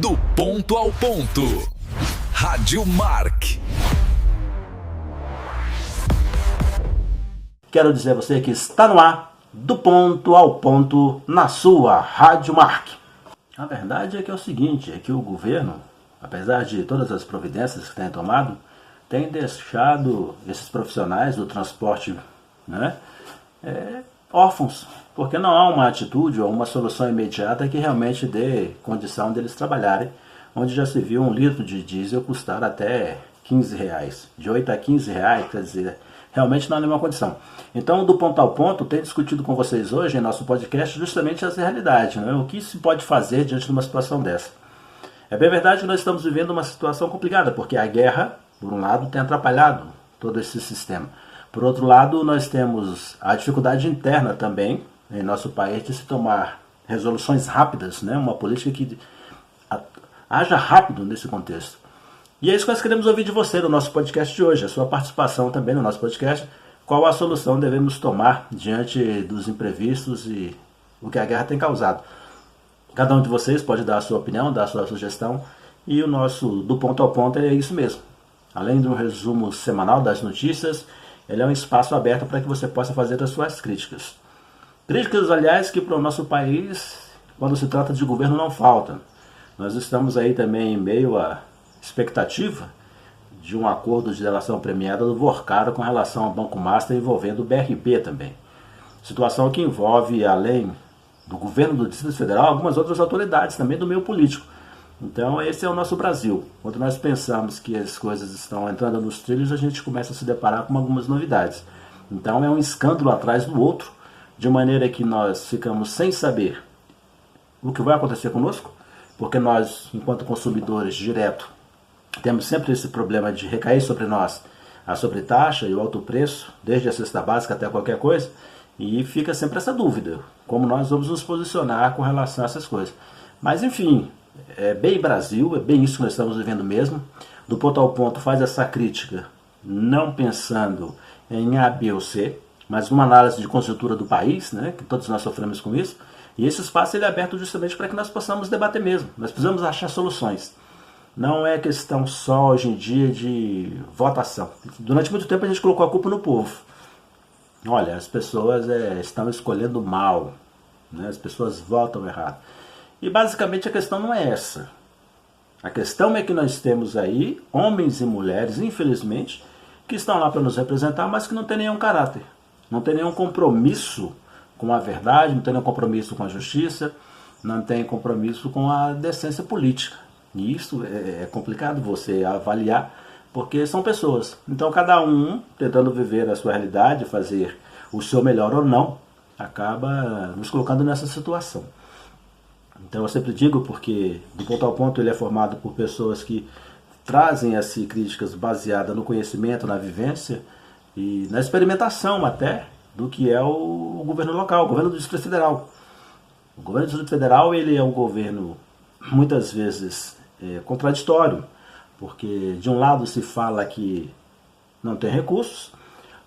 Do ponto ao ponto. Rádio Mark. Quero dizer a você que está no ar, do ponto ao ponto, na sua Rádio Mark. A verdade é que é o seguinte, é que o governo, apesar de todas as providências que tem tomado, tem deixado esses profissionais do transporte, órfãos, porque não há uma atitude ou uma solução imediata que realmente dê condição deles trabalharem, onde já se viu um litro de diesel custar até R$15, de 8 a R$15, quer dizer, realmente não há nenhuma condição. Então, do ponto ao ponto, tenho discutido com vocês hoje em nosso podcast justamente essa realidade, o que se pode fazer diante de uma situação dessa. É bem verdade que nós estamos vivendo uma situação complicada, porque a guerra, por um lado, tem atrapalhado todo esse sistema. Por outro lado, nós temos a dificuldade interna também em nosso país de se tomar resoluções rápidas, uma política que haja rápido nesse contexto. E é isso que nós queremos ouvir de você no nosso podcast de hoje, a sua participação também no nosso podcast, qual a solução devemos tomar diante dos imprevistos e o que a guerra tem causado. Cada um de vocês pode dar a sua opinião, dar a sua sugestão, e o nosso Do Ponto ao Ponto é isso mesmo. Além do resumo semanal das notícias, ele é um espaço aberto para que você possa fazer as suas críticas. Críticas, aliás, que para o nosso país, quando se trata de governo, não faltam. Nós estamos aí também em meio à expectativa de um acordo de delação premiada do Vorcaro com relação ao Banco Master envolvendo o BRB também. Situação que envolve, além do governo do Distrito Federal, algumas outras autoridades também do meio político. Então esse é o nosso Brasil. Quando nós pensamos que as coisas estão entrando nos trilhos, a gente começa a se deparar com algumas novidades. Então é um escândalo atrás do outro, de maneira que nós ficamos sem saber o que vai acontecer conosco, porque nós, enquanto consumidores direto, temos sempre esse problema de recair sobre nós a sobretaxa e o alto preço, desde a cesta básica até qualquer coisa, e fica sempre essa dúvida, como nós vamos nos posicionar com relação a essas coisas. Mas enfim, é bem Brasil, é bem isso que nós estamos vivendo mesmo. Do ponto ao ponto faz essa crítica, não pensando em A, B ou C, mas numa análise de conjuntura do país, que todos nós sofremos com isso, e esse espaço ele é aberto justamente para que nós possamos debater mesmo. Nós precisamos achar soluções. Não é questão só hoje em dia de votação. Durante muito tempo a gente colocou a culpa no povo. Olha, as pessoas estão escolhendo mal, as pessoas votam errado. E basicamente a questão não é essa. A questão é que nós temos aí homens e mulheres, infelizmente, que estão lá para nos representar, mas que não têm nenhum caráter. Não tem nenhum compromisso com a verdade, não tem nenhum compromisso com a justiça, não tem compromisso com a decência política. E isso é complicado você avaliar, porque são pessoas. Então cada um, tentando viver a sua realidade, fazer o seu melhor ou não, acaba nos colocando nessa situação. Então eu sempre digo, porque do ponto ao ponto ele é formado por pessoas que trazem as críticas baseadas no conhecimento, na vivência e na experimentação até do que é o governo local, o governo do Distrito Federal. O governo do Distrito Federal ele é um governo muitas vezes contraditório, porque de um lado se fala que não tem recursos,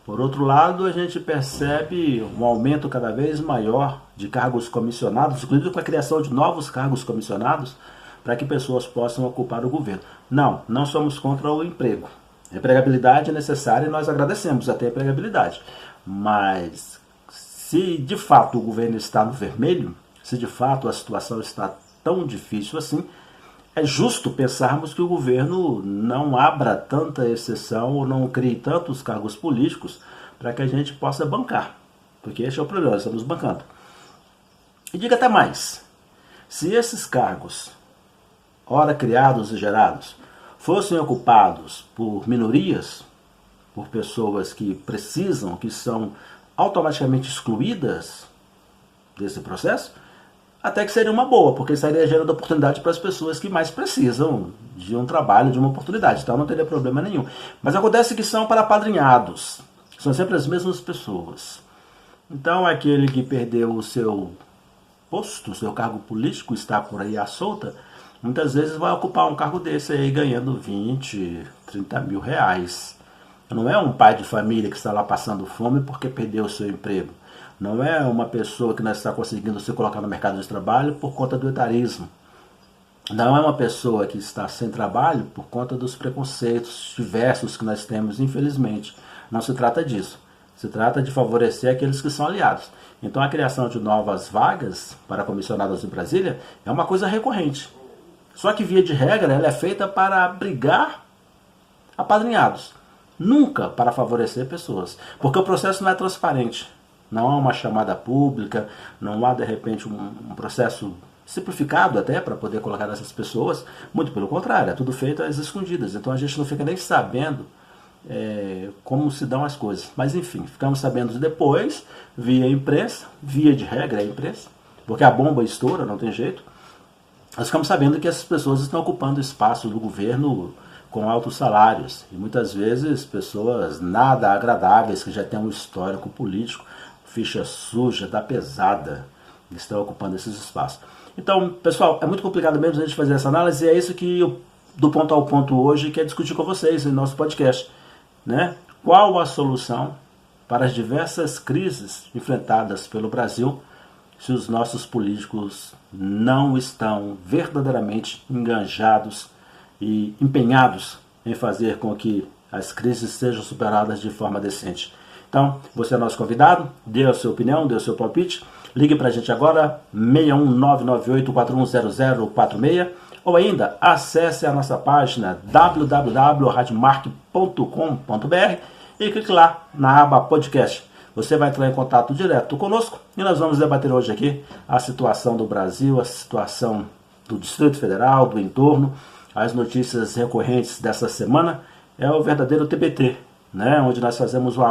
por outro lado a gente percebe um aumento cada vez maior de cargos comissionados, inclusive com a criação de novos cargos comissionados, para que pessoas possam ocupar o governo. Não somos contra o emprego. A empregabilidade é necessária e nós agradecemos até a empregabilidade. Mas se de fato o governo está no vermelho, se de fato a situação está tão difícil assim, é justo pensarmos que o governo não abra tanta exceção ou não crie tantos cargos políticos para que a gente possa bancar. Porque esse é o problema, nós estamos bancando. E diga até mais, se esses cargos, ora criados e gerados, fossem ocupados por minorias, por pessoas que precisam, que são automaticamente excluídas desse processo, até que seria uma boa, porque estaria gerando oportunidade para as pessoas que mais precisam de um trabalho, de uma oportunidade. Então não teria problema nenhum. Mas acontece que são para apadrinhados. São sempre as mesmas pessoas. Então aquele que perdeu o seu posto, o seu cargo político, está por aí à solta, muitas vezes vai ocupar um cargo desse aí ganhando 20, 30 mil reais. Não é um pai de família que está lá passando fome porque perdeu o seu emprego. Não é uma pessoa que não está conseguindo se colocar no mercado de trabalho por conta do etarismo. não é uma pessoa que está sem trabalho por conta dos preconceitos diversos que nós temos, infelizmente. Não se trata disso. Se trata de favorecer aqueles que são aliados. Então a criação de novas vagas para comissionados em Brasília é uma coisa recorrente. Só que, via de regra, ela é feita para abrigar apadrinhados, nunca para favorecer pessoas. Porque o processo não é transparente. Não há uma chamada pública, não há, de repente, um processo simplificado até para poder colocar essas pessoas. Muito pelo contrário, é tudo feito às escondidas. Então a gente não fica nem sabendo como se dão as coisas. Mas enfim, ficamos sabendo depois, via imprensa, via de regra a imprensa, porque a bomba estoura, não tem jeito. Nós ficamos sabendo que essas pessoas estão ocupando espaço do governo com altos salários. E muitas vezes pessoas nada agradáveis, que já têm um histórico político, ficha suja, da pesada, estão ocupando esses espaços. Então, pessoal, é muito complicado mesmo a gente fazer essa análise, e é isso que eu, do ponto ao ponto hoje, quero discutir com vocês em nosso podcast. Né? Qual a solução para as diversas crises enfrentadas pelo Brasil se os nossos políticos não estão verdadeiramente engajados e empenhados em fazer com que as crises sejam superadas de forma decente? Então, você é nosso convidado, dê a sua opinião, dê o seu palpite. Ligue para a gente agora, 61998410046, ou ainda acesse a nossa página www.radiomark.com.br e clique lá na aba podcast. Você vai entrar em contato direto conosco e nós vamos debater hoje aqui a situação do Brasil, a situação do Distrito Federal, do entorno, as notícias recorrentes dessa semana. É o verdadeiro TBT, né? Onde nós fazemos uma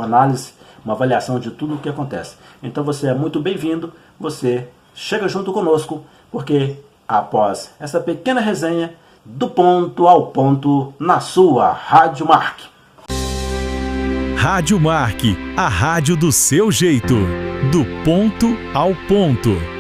análise, uma avaliação de tudo o que acontece. Então você é muito bem-vindo, você chega junto conosco, porque após essa pequena resenha, do ponto ao ponto, na sua Rádio Mark. Rádio Mark, a rádio do seu jeito. Do ponto ao ponto.